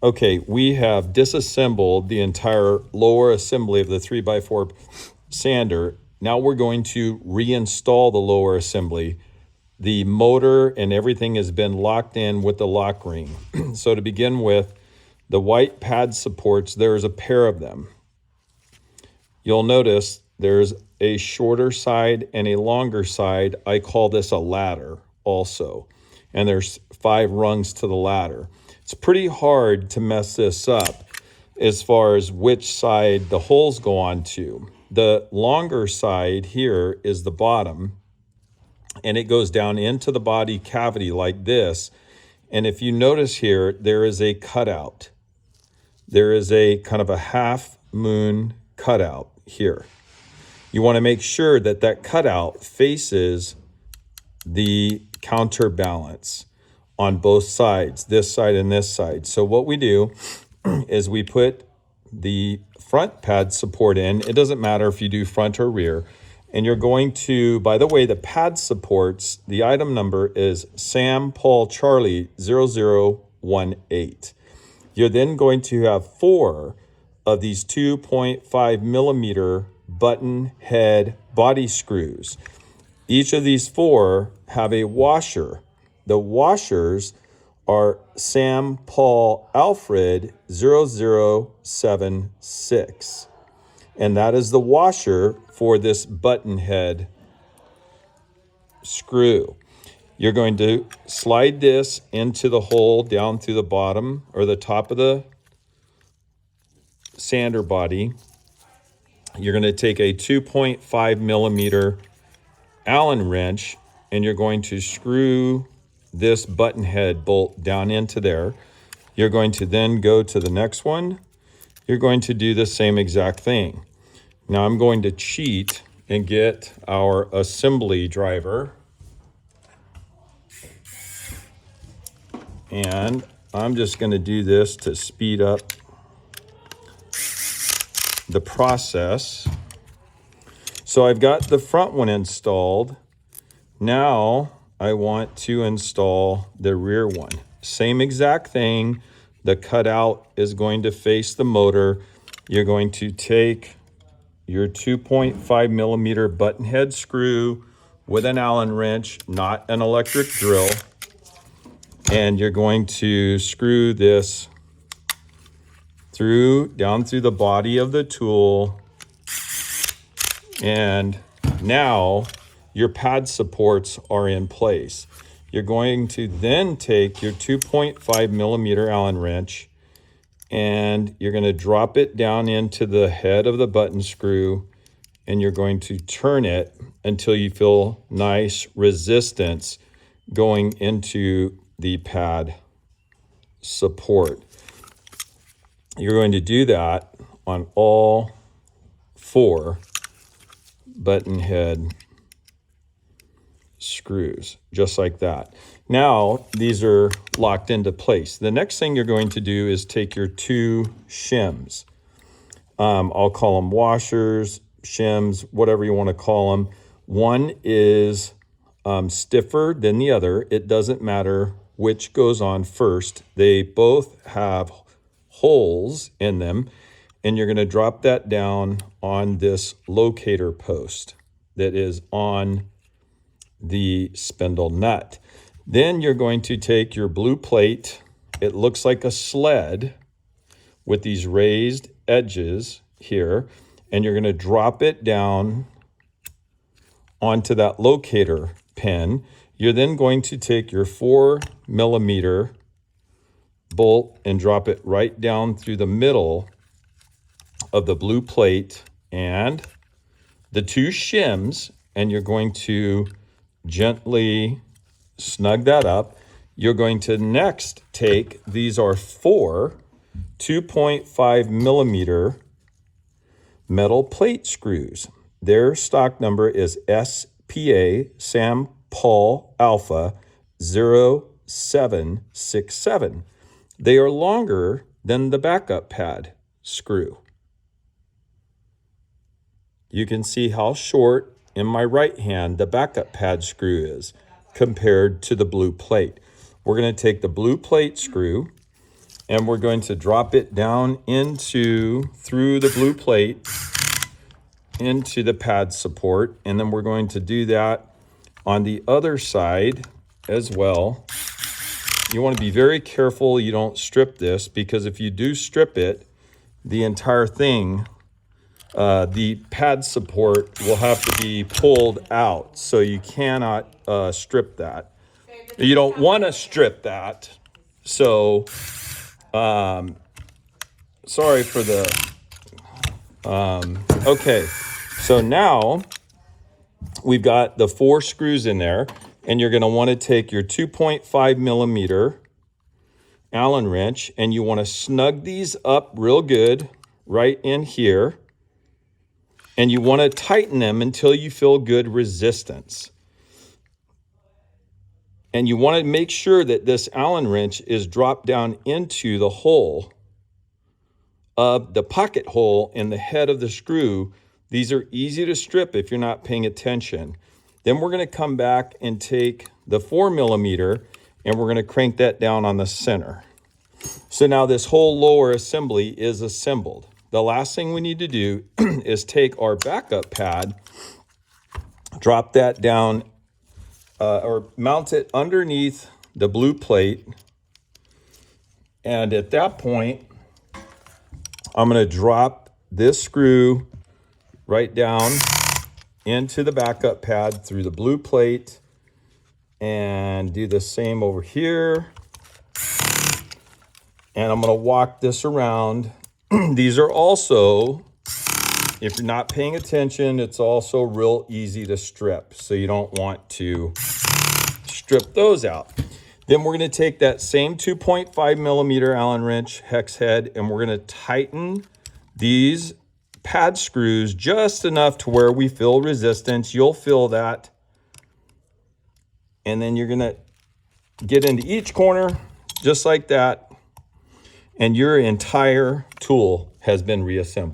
Okay, we have disassembled the entire lower assembly of the 3x4 sander. Now we're going to reinstall the lower assembly. The motor and everything has been locked in with the lock ring. So to begin with, the white pad supports, there's a pair of them. You'll notice there's a shorter side and a longer side. I call this a ladder also. And there's 5 rungs to the ladder. It's pretty hard to mess this up as far as which side the holes go on to. The longer side here is the bottom, and it goes down into the body cavity like this. And if you notice here, there is a cutout. There is a kind of a half moon cutout here. You want to make sure that that cutout faces the counterbalance on both sides, this side and this side. So what we do is we put the front pad support in. It doesn't matter if you do front or rear. And you're going to, by the way, the pad supports, the item number is Sam Paul Charlie 0018. You're then going to have 4 of these 2.5 millimeter button head body screws. Each of these 4 have a washer. The washers are Sam Paul Alfred 0076. And that is the washer for this button head screw. You're going to slide this into the hole down through the bottom or the top of the sander body. You're going to take a 2.5 millimeter Allen wrench and you're going to screw this button head bolt down into there. You're going to then go to the next one. You're going to do the same exact thing. Now I'm going to cheat and get our assembly driver. And I'm just going to do this to speed up the process. So I've got the front one installed. Now I want to install the rear one. Same exact thing. The cutout is going to face the motor. You're going to take your 2.5 millimeter button head screw with an Allen wrench, not an electric drill. And you're going to screw this down through the body of the tool. And now your pad supports are in place. You're going to then take your 2.5 millimeter Allen wrench and you're going to drop it down into the head of the button screw and you're going to turn it until you feel nice resistance going into the pad support. You're going to do that on all 4 button head screws, just like that. Now these are locked into place. The next thing you're going to do is take your 2 shims. I'll call them washers, shims, whatever you want to call them. One is stiffer than the other. It doesn't matter which goes on first. They both have holes in them, and you're going to drop that down on this locator post that is on the spindle nut. Then you're going to take your blue plate. It looks like a sled with these raised edges here, and you're going to drop it down onto that locator pin. You're then going to take your 4 millimeter bolt and drop it right down through the middle of the blue plate and the 2 shims, and you're going to gently snug that up. You're going to next take, these are 4 2.5 millimeter metal plate screws. Their stock number is SPA Sam Paul Alpha 0767. They are longer than the backup pad screw. You can see how short in my right hand the backup pad screw is compared to the blue plate. We're going to take the blue plate screw and we're going to drop it down through the blue plate into the pad support. And then we're going to do that on the other side as well. You want to be very careful you don't strip this, because if you do strip it, the entire thing, the pad support will have to be pulled out. So you cannot strip that. You don't want to strip that. So, sorry for the, okay. So now we've got the 4 screws in there, and you're going to want to take your 2.5 millimeter Allen wrench, and you want to snug these up real good right in here. And you want to tighten them until you feel good resistance. And you want to make sure that this Allen wrench is dropped down into the hole of the pocket hole in the head of the screw. These are easy to strip if you're not paying attention. Then we're going to come back and take the 4 millimeter, and we're going to crank that down on the center. So now this whole lower assembly is assembled. The last thing we need to do is take our backup pad, drop that down, or mount it underneath the blue plate. And at that point, I'm going to drop this screw right down into the backup pad through the blue plate, and do the same over here. And I'm going to walk this around. These are also, if you're not paying attention, it's also real easy to strip. So you don't want to strip those out. Then we're going to take that same 2.5 millimeter Allen wrench hex head, and we're going to tighten these pad screws just enough to where we feel resistance. You'll feel that. And then you're going to get into each corner just like that. And your entire tool has been reassembled.